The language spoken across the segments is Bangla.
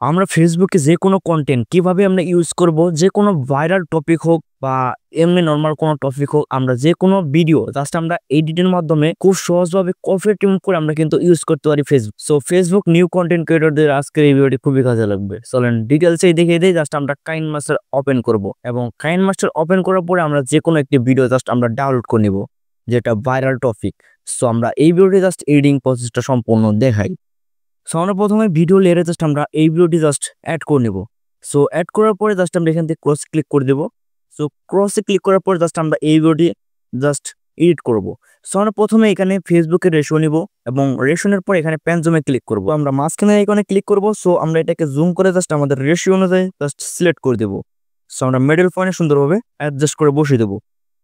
আমরা ফেসবুকে যে কোনো কন্টেন্ট কিভাবে আমরা ইউজ করব, যে কোনো ভাইরাল টপিক হোক বা এমনি নর্মাল কোনো টপিক হোক, আমরা যে কোনো ভিডিও জাস্ট আমরা এডিটের মাধ্যমে খুব সহজভাবে কপি টিউন করে আমরা কিন্তু ইউজ করতে পারি Facebook. So Facebook new content ক্রিয়েটরদের আজকের এই ভিডিওটি খুবই কাজে লাগবে। চলেন ডিটেলসে দেখিয়ে দিই। জাস্ট আমরা কাইনমাস্টার ওপেন করব এবং কাইনমাস্টার ওপেন করার পরে আমরা যে কোনো একটি ভিডিও জাস্ট আমরা ডাউনলোড করে নিব, যেটা ভাইরাল টপিক। সো আমরা এই ভিডিওটি জাস্ট এডিটিং প্রসেসটা সম্পূর্ণ দেখাই। সো আমরা প্রথমে ভিডিও লেয়ারে জাস্ট আমরা এই ভিডিওটি জাস্ট অ্যাড করে নেব। সো অ্যাড করার পরে জাস্ট আমরা এখান থেকে ক্রস ক্লিক করে দেবো। সো ক্রসে ক্লিক করার পরে জাস্ট আমরা এই ভিডিওটি জাস্ট এডিট করব। সো আমরা প্রথমে এখানে ফেসবুকের রেশিও নিব এবং রেশনের পর এখানে পেনজুমে ক্লিক করব। আমরা মাঝখানে এখানে ক্লিক করব। সো আমরা এটাকে জুম করে জাস্ট আমাদের রেশিও অনুযায়ী জাস্ট সিলেক্ট করে দেবো। সো আমরা মিডল পয়েন্টে সুন্দরভাবে অ্যাডজাস্ট করে বসিয়ে দেবো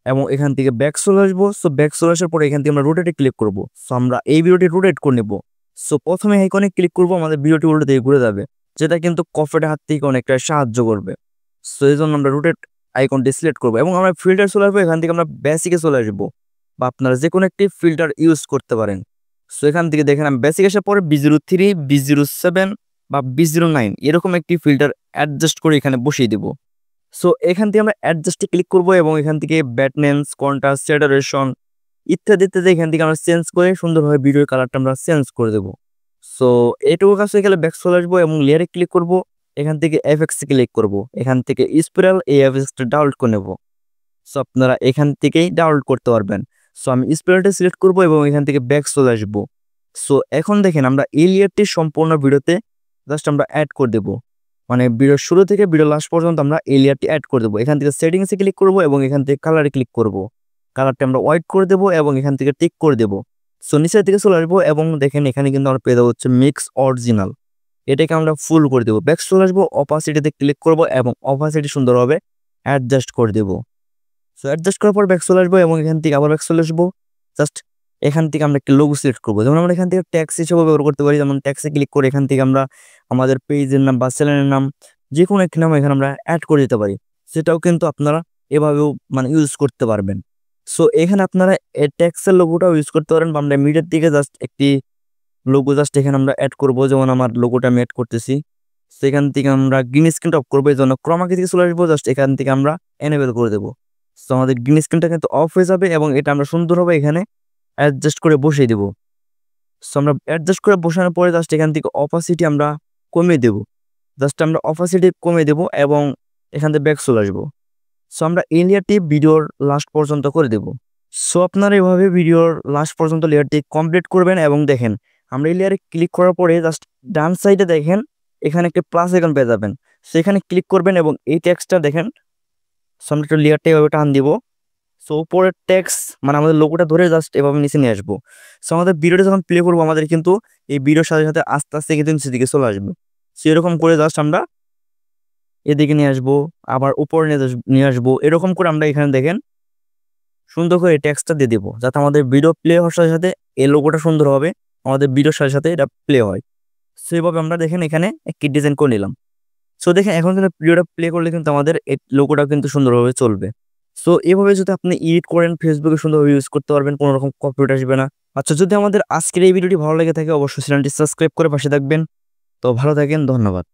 এবং এখান থেকে ব্যাক চলে আসবো। সো ব্যাক চলে আসার পরে এখান থেকে আমরা রোটেটে ক্লিক করব। সো আমরা এই ভিডিওটি রোটেট করে নেব। সো প্রথমে আইকনে ক্লিক করব, আমাদের ভিডিওটি উল্টো দিকে ঘুরে যাবে, যেটা কিন্তু কফিটা হাত থেকে অনেকটা সাহায্য করবে। সো এই জন্য আমরা রোটেট আইকনটি সিলেক্ট করবো এবং আমরা ফিল্টার চলে আসবো। এখান থেকে আমরা বেসিকে চলে আসবো বা আপনারা যে কোনো একটি ফিল্টার ইউজ করতে পারেন। সো এখান থেকে দেখেন আমি বেসিক আসার পরে B03, B07 বা B09 এরকম একটি ফিল্টার অ্যাডজাস্ট করে এখানে বসিয়ে দিব। সো এখান থেকে আমরা অ্যাডজাস্টে ক্লিক করব এবং এখান থেকে ব্যাটনেন্স, কন্ট্রাস্ট, স্যাচুরেশন ইত্যাদি ইত্যাদি এখান থেকে আমরা চেঞ্জ করে সুন্দরভাবে ভিডিওর কালারটা আমরা চেঞ্জ করে দেবো। সো এটুকু কাজ হয়ে গেলে ব্যাক চলে আসবো এবং লেয়ারে ক্লিক করব। এখান থেকে এফএক্সে ক্লিক করব, এখান থেকে স্পাইরাল এই এফএক্সটা ডাউনলোড করে নেব। সো আপনারা এখান থেকেই ডাউনলোড করতে পারবেন। সো আমি স্পাইরালটা সিলেক্ট করব এবং এখান থেকে ব্যাক চলে আসবো। সো এখন দেখেন আমরা এই লেয়ারটি সম্পূর্ণ ভিডিওতে জাস্ট আমরা অ্যাড করে দেবো, মানে ভিডিওর শুরু থেকে ভিডিও লাস্ট পর্যন্ত আমরা এই লেয়ারটি অ্যাড করে দেবো। এখান থেকে সেটিংসে ক্লিক করব এবং এখান থেকে কালারে ক্লিক করব, কালারটা আমরা হোয়াইট করে দেবো এবং এখান থেকে টিক করে দেবো। সো নিচের দিকে চলে আসবো এবং দেখেন এখানে কিন্তু আমরা পেয়ে যাবো হচ্ছে মিক্স অরিজিনাল, এটাকে আমরা ফুল করে দেবো। ব্যাক চলে আসবো, অপাসিটিতে ক্লিক করব এবং অপাসিটি সুন্দরভাবে অ্যাডজাস্ট করে দেবো। সো অ্যাডজাস্ট করার পর ব্যাক চলে আসবো এবং এখান থেকে আবার ব্যাক চলে আসবো। জাস্ট এখান থেকে আমরা একটা লোগো সিলেক্ট করবো, যেমন আমরা এখান থেকে ট্যাক্স হিসেবে ব্যবহার করতে পারি। যেমন ট্যাক্সে ক্লিক করে এখান থেকে আমরা আমাদের পেজের নাম বা চ্যানেলের নাম যে কোনো একটি নাম এখানে আমরা অ্যাড করে দিতে পারি। সেটাও কিন্তু আপনারা এভাবেও মানে ইউজ করতে পারবেন। সো এখানে আপনারা এই ট্যাক্সের লোগোটাও ইউজ করতে পারেন বা আমরা মিডের দিকে জাস্ট একটি লোগো জাস্ট এখানে আমরা অ্যাড করব। যেমন আমার লোগোটা আমি অ্যাড করতেছি, সেখান থেকে আমরা গ্রিন স্ক্রিনটা অফ করবো। এই জন্য ক্রমাকি থেকে চলে আসবো, জাস্ট এখান থেকে আমরা এনেবেল করে দেবো। সো আমাদের গ্রিন স্ক্রিনটা কিন্তু অফ হয়ে যাবে এবং এটা আমরা সুন্দরভাবে এখানে অ্যাডজাস্ট করে বসিয়ে দেবো। সো আমরা অ্যাডজাস্ট করে বসানোর পরে জাস্ট এখান থেকে অপাসিটি আমরা কমিয়ে দেবো। জাস্ট আমরা অপাসিটি কমিয়ে দেবো এবং এখান থেকে ব্যাক চলে আসবো। সো আমরা এই লেয়ারটি ভিডিওর লাস্ট পর্যন্ত করে দেব। সো আপনারা এভাবে ভিডিওর লাস্ট পর্যন্ত লেয়ারটি কমপ্লিট করবেন এবং দেখেন আমরা এই লেয়ারে ক্লিক করার পরে জাস্ট ডান সাইডে দেখেন এখানে একটা প্লাস আইকন পেয়ে যাবেন। সেখানে ক্লিক করবেন এবং এই টেক্সটটা দেখেন। সো আমরা একটু লেয়ারটা এভাবে টান দিব। সো উপরের টেক্সট মানে আমাদের লোগোটা ধরে জাস্ট এভাবে নিচে নিয়ে আসবো। সো আমাদের ভিডিওটা যখন প্লে করবো আমাদের কিন্তু এই ভিডিওর সাথে সাথে আস্তে আস্তে কিন্তু নিচের দিকে চলে আসবে। সো এরকম করে জাস্ট আমরা এদিকে নিয়ে আসবো, আবার উপরে নিয়ে আসবো। এরকম করে আমরা এখানে দেখেন সুন্দর করে টেক্সটটা দিয়ে দেবো, যাতে আমাদের ভিডিও প্লে হওয়ার সাথে সাথে এই লোগোটা সুন্দর হবে, আমাদের ভিডিওর সাথে সাথে এটা প্লে হয়। সেইভাবে আমরা দেখেন এখানে একটি ডিজাইন করে নিলাম। সো দেখেন এখন কিন্তু ভিডিওটা প্লে করলে কিন্তু আমাদের এই লোগোটা কিন্তু সুন্দরভাবে চলবে। সো এভাবে যদি আপনি এডিট করেন ফেসবুকে সুন্দরভাবে ইউজ করতে পারবেন, কোনো রকম কপিরাইট আসবে না। আচ্ছা, যদি আমাদের আজকের এই ভিডিওটি ভালো লেগে থাকে অবশ্যই চ্যানেলটি সাবস্ক্রাইব করে পাশে থাকবেন। তো ভালো থাকেন, ধন্যবাদ।